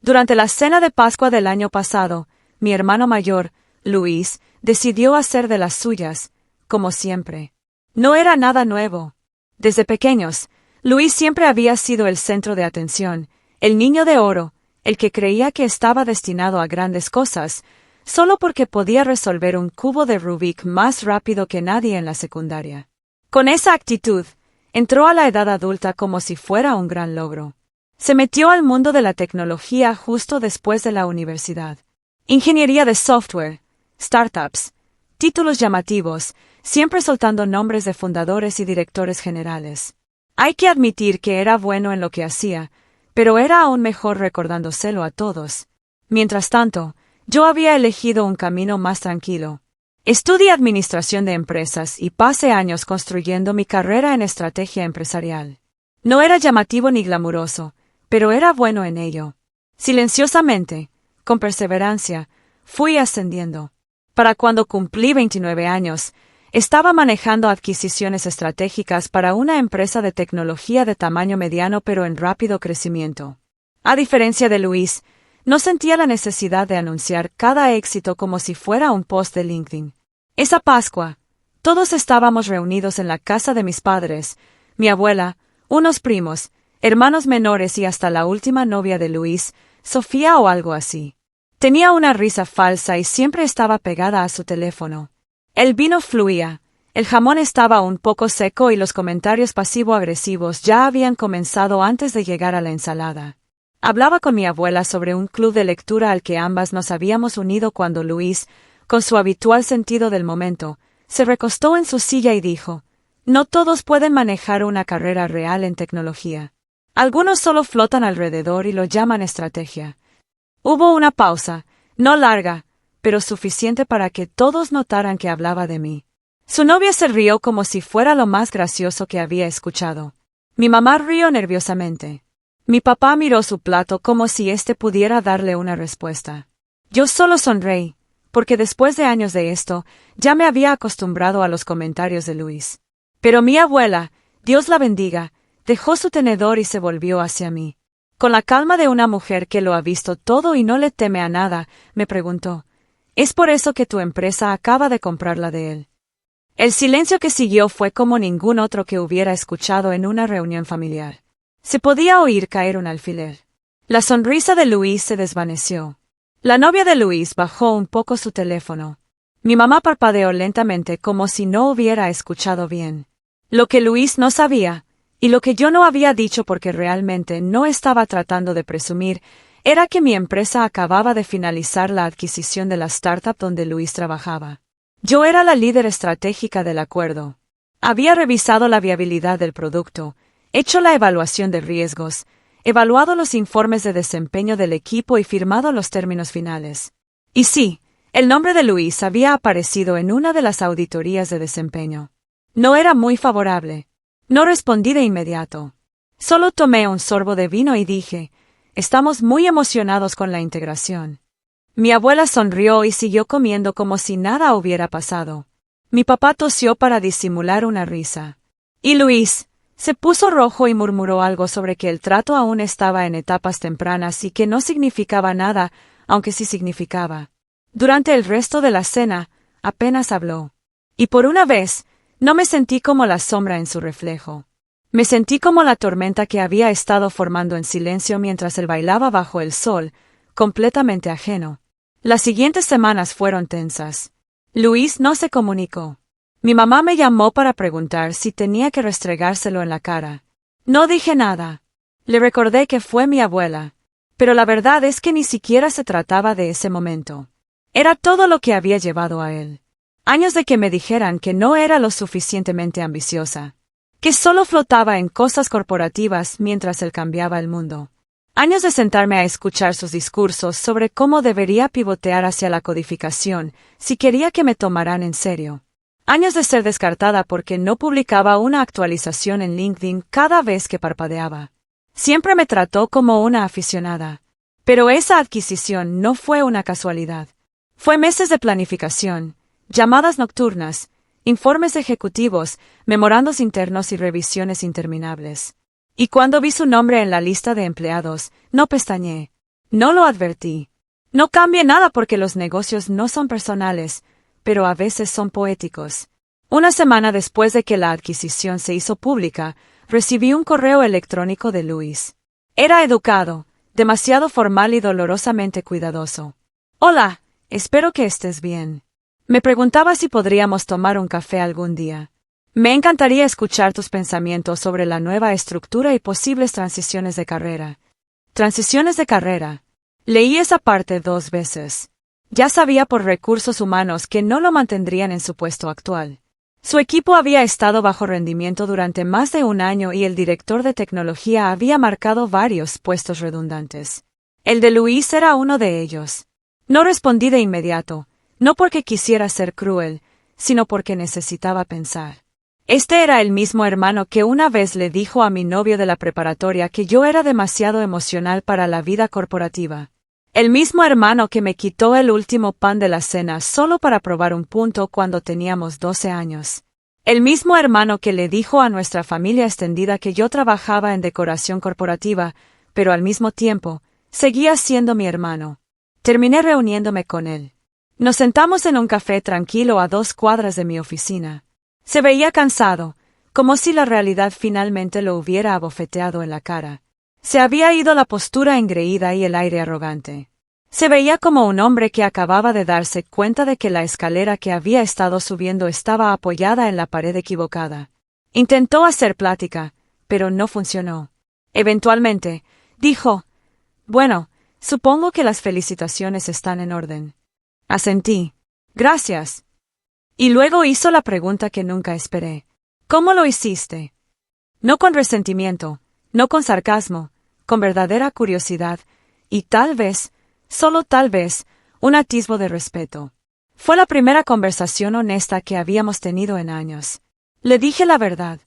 Durante la cena de Pascua del año pasado, mi hermano mayor, Luis, decidió hacer de las suyas, como siempre. No era nada nuevo. Desde pequeños, Luis siempre había sido el centro de atención, el niño de oro, el que creía que estaba destinado a grandes cosas, solo porque podía resolver un cubo de Rubik más rápido que nadie en la secundaria. Con esa actitud, entró a la edad adulta como si fuera un gran logro. Se metió al mundo de la tecnología justo después de la universidad. Ingeniería de software, startups, títulos llamativos, siempre soltando nombres de fundadores y directores generales. Hay que admitir que era bueno en lo que hacía, pero era aún mejor recordándoselo a todos. Mientras tanto, yo había elegido un camino más tranquilo. Estudié administración de empresas y pasé años construyendo mi carrera en estrategia empresarial. No era llamativo ni glamuroso, pero era bueno en ello. Silenciosamente, con perseverancia, fui ascendiendo. Para cuando cumplí 29 años, estaba manejando adquisiciones estratégicas para una empresa de tecnología de tamaño mediano pero en rápido crecimiento. A diferencia de Luis, no sentía la necesidad de anunciar cada éxito como si fuera un post de LinkedIn. Esa Pascua, todos estábamos reunidos en la casa de mis padres, mi abuela, unos primos, hermanos menores y hasta la última novia de Luis, Sofía o algo así. Tenía una risa falsa y siempre estaba pegada a su teléfono. El vino fluía, el jamón estaba un poco seco y los comentarios pasivo-agresivos ya habían comenzado antes de llegar a la ensalada. Hablaba con mi abuela sobre un club de lectura al que ambas nos habíamos unido cuando Luis, con su habitual sentido del momento, se recostó en su silla y dijo: «No todos pueden manejar una carrera real en tecnología. Algunos solo flotan alrededor y lo llaman estrategia». Hubo una pausa, no larga, pero suficiente para que todos notaran que hablaba de mí. Su novia se rió como si fuera lo más gracioso que había escuchado. Mi mamá rió nerviosamente. Mi papá miró su plato como si éste pudiera darle una respuesta. Yo solo sonreí, porque después de años de esto, ya me había acostumbrado a los comentarios de Luis. Pero mi abuela, Dios la bendiga, dejó su tenedor y se volvió hacia mí. Con la calma de una mujer que lo ha visto todo y no le teme a nada, me preguntó: «¿Es por eso que tu empresa acaba de comprarla de él?». El silencio que siguió fue como ningún otro que hubiera escuchado en una reunión familiar. Se podía oír caer un alfiler. La sonrisa de Luis se desvaneció. La novia de Luis bajó un poco su teléfono. Mi mamá parpadeó lentamente como si no hubiera escuchado bien. Lo que Luis no sabía, y lo que yo no había dicho porque realmente no estaba tratando de presumir, era que mi empresa acababa de finalizar la adquisición de la startup donde Luis trabajaba. Yo era la líder estratégica del acuerdo. Había revisado la viabilidad del producto, hecho la evaluación de riesgos, evaluado los informes de desempeño del equipo y firmado los términos finales. Y sí, el nombre de Luis había aparecido en una de las auditorías de desempeño. No era muy favorable. No respondí de inmediato. Solo tomé un sorbo de vino y dije: «Estamos muy emocionados con la integración». Mi abuela sonrió y siguió comiendo como si nada hubiera pasado. Mi papá tosió para disimular una risa. Y Luis se puso rojo y murmuró algo sobre que el trato aún estaba en etapas tempranas y que no significaba nada, aunque sí significaba. Durante el resto de la cena, apenas habló. Y por una vez, no me sentí como la sombra en su reflejo. Me sentí como la tormenta que había estado formando en silencio mientras él bailaba bajo el sol, completamente ajeno. Las siguientes semanas fueron tensas. Luis no se comunicó. Mi mamá me llamó para preguntar si tenía que restregárselo en la cara. No dije nada. Le recordé que fue mi abuela. Pero la verdad es que ni siquiera se trataba de ese momento. Era todo lo que había llevado a él. Años de que me dijeran que no era lo suficientemente ambiciosa. Que solo flotaba en cosas corporativas mientras él cambiaba el mundo. Años de sentarme a escuchar sus discursos sobre cómo debería pivotear hacia la codificación si quería que me tomaran en serio. Años de ser descartada porque no publicaba una actualización en LinkedIn cada vez que parpadeaba. Siempre me trató como una aficionada. Pero esa adquisición no fue una casualidad. Fue meses de planificación, llamadas nocturnas, informes ejecutivos, memorandos internos y revisiones interminables. Y cuando vi su nombre en la lista de empleados, no pestañeé. No lo advertí. No cambie nada porque los negocios no son personales, pero a veces son poéticos. Una semana después de que la adquisición se hizo pública, recibí un correo electrónico de Luis. Era educado, demasiado formal y dolorosamente cuidadoso. Hola, espero que estés bien. Me preguntaba si podríamos tomar un café algún día. Me encantaría escuchar tus pensamientos sobre la nueva estructura y posibles transiciones de carrera. Transiciones de carrera. Leí esa parte 2 veces. Ya sabía por recursos humanos que no lo mantendrían en su puesto actual. Su equipo había estado bajo rendimiento durante más de un año y el director de tecnología había marcado varios puestos redundantes. El de Luis era uno de ellos. No respondí de inmediato, no porque quisiera ser cruel, sino porque necesitaba pensar. Este era el mismo hermano que una vez le dijo a mi novio de la preparatoria que yo era demasiado emocional para la vida corporativa. El mismo hermano que me quitó el último pan de la cena solo para probar un punto cuando teníamos 12 años. El mismo hermano que le dijo a nuestra familia extendida que yo trabajaba en decoración corporativa, pero al mismo tiempo, seguía siendo mi hermano. Terminé reuniéndome con él. Nos sentamos en un café tranquilo a 2 cuadras de mi oficina. Se veía cansado, como si la realidad finalmente lo hubiera abofeteado en la cara. Se había ido la postura engreída y el aire arrogante. Se veía como un hombre que acababa de darse cuenta de que la escalera que había estado subiendo estaba apoyada en la pared equivocada. Intentó hacer plática, pero no funcionó. Eventualmente, dijo, «Bueno, supongo que las felicitaciones están en orden». Asentí. «Gracias». Y luego hizo la pregunta que nunca esperé. «¿Cómo lo hiciste?» No con resentimiento, no con sarcasmo, con verdadera curiosidad, y tal vez, solo tal vez, un atisbo de respeto. Fue la primera conversación honesta que habíamos tenido en años. Le dije la verdad.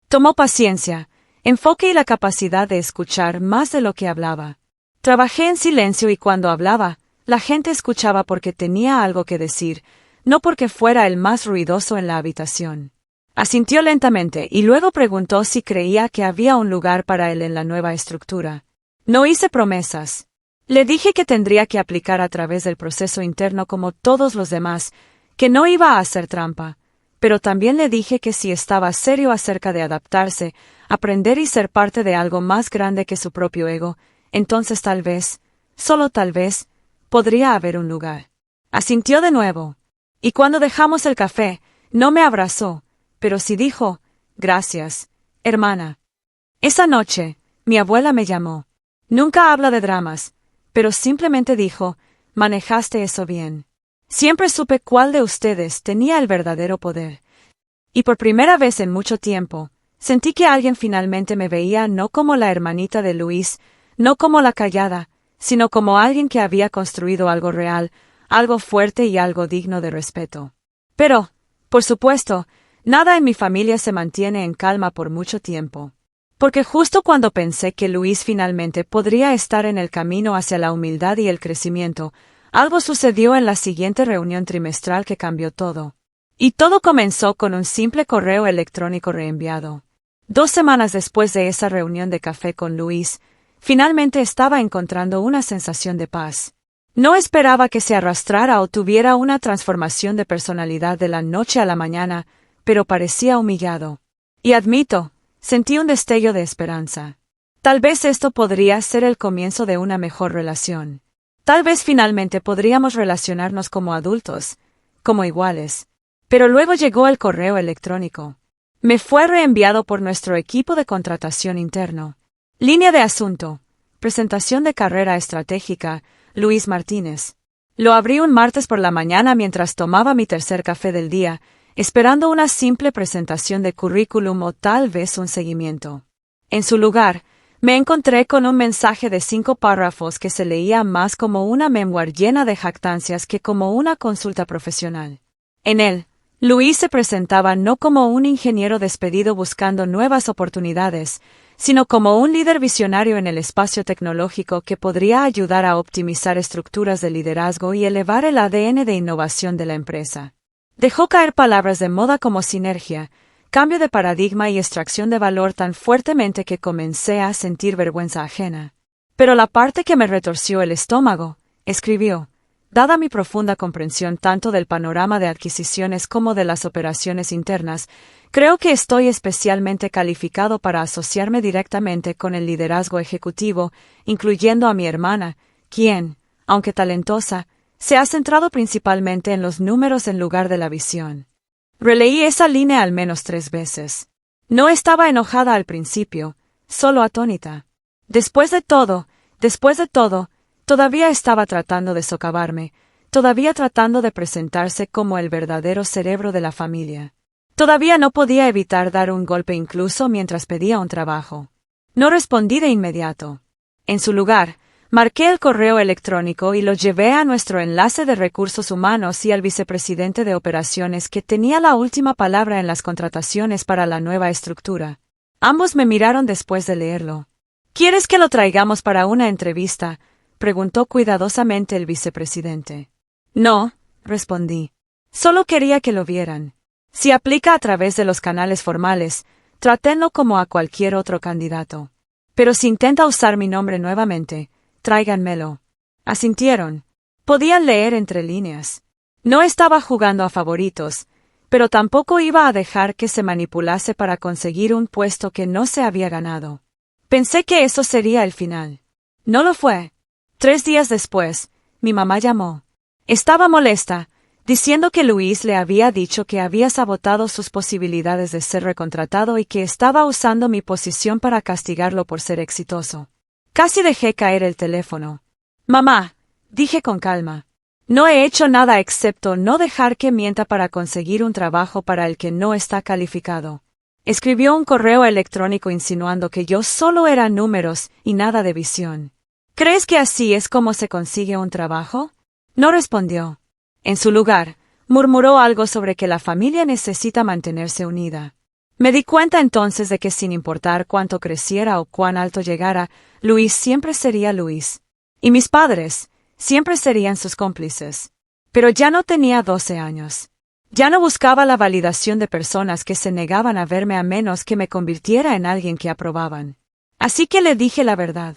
Tomó paciencia, enfoque y la capacidad de escuchar más de lo que hablaba. Trabajé en silencio y cuando hablaba, la gente escuchaba porque tenía algo que decir, no porque fuera el más ruidoso en la habitación. Asintió lentamente y luego preguntó si creía que había un lugar para él en la nueva estructura. No hice promesas. Le dije que tendría que aplicar a través del proceso interno como todos los demás, que no iba a hacer trampa, pero también le dije que si estaba serio acerca de adaptarse, aprender y ser parte de algo más grande que su propio ego, entonces tal vez, solo tal vez, podría haber un lugar. Asintió de nuevo. Y cuando dejamos el café, no me abrazó, pero sí dijo, «Gracias, hermana». Esa noche, mi abuela me llamó. Nunca habla de dramas, pero simplemente dijo, «Manejaste eso bien». Siempre supe cuál de ustedes tenía el verdadero poder. Y por primera vez en mucho tiempo, sentí que alguien finalmente me veía no como la hermanita de Luis, no como la callada, sino como alguien que había construido algo real, algo fuerte y algo digno de respeto. Pero, por supuesto, nada en mi familia se mantiene en calma por mucho tiempo. Porque justo cuando pensé que Luis finalmente podría estar en el camino hacia la humildad y el crecimiento, algo sucedió en la siguiente reunión trimestral que cambió todo. Y todo comenzó con un simple correo electrónico reenviado. 2 semanas después de esa reunión de café con Luis, finalmente estaba encontrando una sensación de paz. No esperaba que se arrastrara o tuviera una transformación de personalidad de la noche a la mañana, pero parecía humillado. Y admito, sentí un destello de esperanza. Tal vez esto podría ser el comienzo de una mejor relación. Tal vez finalmente podríamos relacionarnos como adultos, como iguales. Pero luego llegó el correo electrónico. Me fue reenviado por nuestro equipo de contratación interno. Línea de asunto. Presentación de carrera estratégica, Luis Martínez. Lo abrí un martes por la mañana mientras tomaba mi tercer café del día, esperando una simple presentación de currículum o tal vez un seguimiento. En su lugar, me encontré con un mensaje de 5 párrafos que se leía más como una memoir llena de jactancias que como una consulta profesional. En él, Luis se presentaba no como un ingeniero despedido buscando nuevas oportunidades, sino como un líder visionario en el espacio tecnológico que podría ayudar a optimizar estructuras de liderazgo y elevar el ADN de innovación de la empresa. Dejó caer palabras de moda como sinergia, cambio de paradigma y extracción de valor tan fuertemente que comencé a sentir vergüenza ajena. Pero la parte que me retorció el estómago, escribió, dada mi profunda comprensión tanto del panorama de adquisiciones como de las operaciones internas, creo que estoy especialmente calificado para asociarme directamente con el liderazgo ejecutivo, incluyendo a mi hermana, quien, aunque talentosa, se ha centrado principalmente en los números en lugar de la visión. Releí esa línea al menos 3 veces. No estaba enojada al principio, solo atónita. Después de todo, todavía estaba tratando de socavarme, todavía tratando de presentarse como el verdadero cerebro de la familia. Todavía no podía evitar dar un golpe incluso mientras pedía un trabajo. No respondí de inmediato. En su lugar, marqué el correo electrónico y lo llevé a nuestro enlace de recursos humanos y al vicepresidente de operaciones que tenía la última palabra en las contrataciones para la nueva estructura. Ambos me miraron después de leerlo. ¿Quieres que lo traigamos para una entrevista?, preguntó cuidadosamente el vicepresidente. No, respondí. Solo quería que lo vieran. Si aplica a través de los canales formales, trátenlo como a cualquier otro candidato. Pero si intenta usar mi nombre nuevamente, tráiganmelo. Asintieron. Podían leer entre líneas. No estaba jugando a favoritos, pero tampoco iba a dejar que se manipulase para conseguir un puesto que no se había ganado. Pensé que eso sería el final. No lo fue. 3 días después, mi mamá llamó. Estaba molesta, diciendo que Luis le había dicho que había sabotado sus posibilidades de ser recontratado y que estaba usando mi posición para castigarlo por ser exitoso. Casi dejé caer el teléfono. Mamá, dije con calma. No he hecho nada excepto no dejar que mienta para conseguir un trabajo para el que no está calificado. Escribió un correo electrónico insinuando que yo solo era números y nada de visión. ¿Crees que así es como se consigue un trabajo? No respondió. En su lugar, murmuró algo sobre que la familia necesita mantenerse unida. Me di cuenta entonces de que sin importar cuánto creciera o cuán alto llegara, Luis siempre sería Luis. Y mis padres siempre serían sus cómplices. Pero ya no tenía 12 años. Ya no buscaba la validación de personas que se negaban a verme a menos que me convirtiera en alguien que aprobaban. Así que le dije la verdad.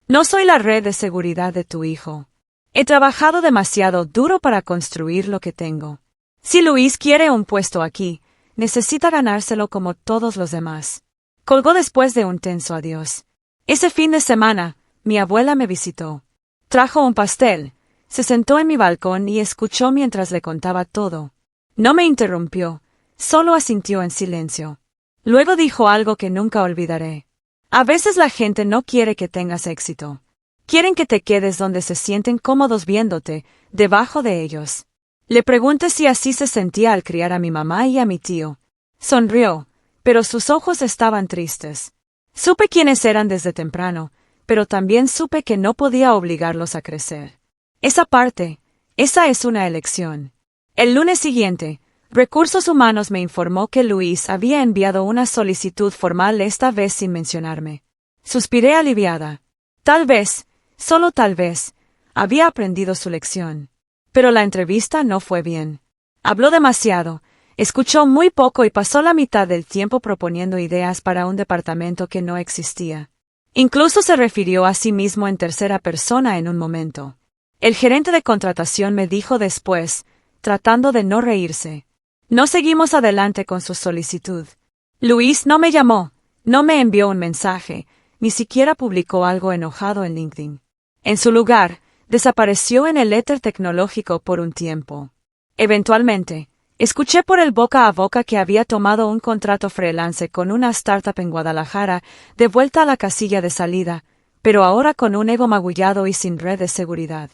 No soy la red de seguridad de tu hijo. He trabajado demasiado duro para construir lo que tengo. Si Luis quiere un puesto aquí, necesita ganárselo como todos los demás. Colgó después de un tenso adiós. Ese fin de semana, mi abuela me visitó. Trajo un pastel, se sentó en mi balcón y escuchó mientras le contaba todo. No me interrumpió, solo asintió en silencio. Luego dijo algo que nunca olvidaré. A veces la gente no quiere que tengas éxito. Quieren que te quedes donde se sienten cómodos viéndote, debajo de ellos. Le pregunté si así se sentía al criar a mi mamá y a mi tío. Sonrió, pero sus ojos estaban tristes. Supe quiénes eran desde temprano, pero también supe que no podía obligarlos a crecer. Esa es una elección. El lunes siguiente, Recursos Humanos me informó que Luis había enviado una solicitud formal esta vez sin mencionarme. Suspiré aliviada. Tal vez, solo tal vez, había aprendido su lección. Pero la entrevista no fue bien. Habló demasiado, escuchó muy poco y pasó la mitad del tiempo proponiendo ideas para un departamento que no existía. Incluso se refirió a sí mismo en tercera persona en un momento. El gerente de contratación me dijo después, tratando de no reírse. No seguimos adelante con su solicitud. Luis no me llamó, no me envió un mensaje, ni siquiera publicó algo enojado en LinkedIn. En su lugar, desapareció en el éter tecnológico por un tiempo. Eventualmente, escuché por el boca a boca que había tomado un contrato freelance con una startup en Guadalajara, de vuelta a la casilla de salida, pero ahora con un ego magullado y sin red de seguridad.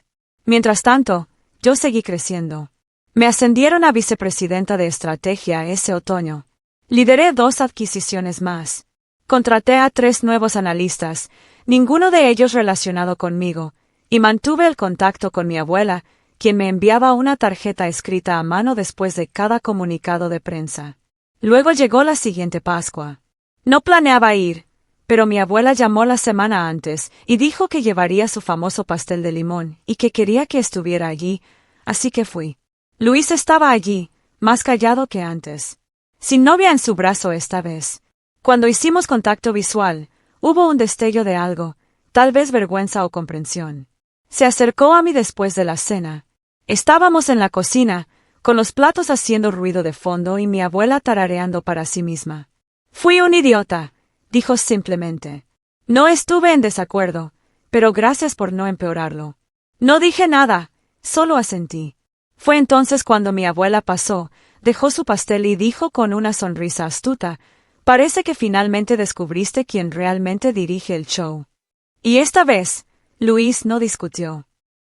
Mientras tanto, yo seguí creciendo. Me ascendieron a vicepresidenta de estrategia ese otoño. Lideré 2 adquisiciones más. Contraté a 3 nuevos analistas, ninguno de ellos relacionado conmigo, y mantuve el contacto con mi abuela, quien me enviaba una tarjeta escrita a mano después de cada comunicado de prensa. Luego llegó la siguiente Pascua. No planeaba ir, pero mi abuela llamó la semana antes y dijo que llevaría su famoso pastel de limón y que quería que estuviera allí, así que fui. Luis estaba allí, más callado que antes. Sin novia en su brazo esta vez. Cuando hicimos contacto visual, hubo un destello de algo, tal vez vergüenza o comprensión. Se acercó a mí después de la cena. Estábamos en la cocina, con los platos haciendo ruido de fondo y mi abuela tarareando para sí misma. Fui un idiota, dijo simplemente. No estuve en desacuerdo, pero gracias por no empeorarlo. No dije nada, solo asentí. Fue entonces cuando mi abuela pasó, dejó su pastel y dijo con una sonrisa astuta, parece que finalmente descubriste quién realmente dirige el show. Y esta vez, Luis no discutió.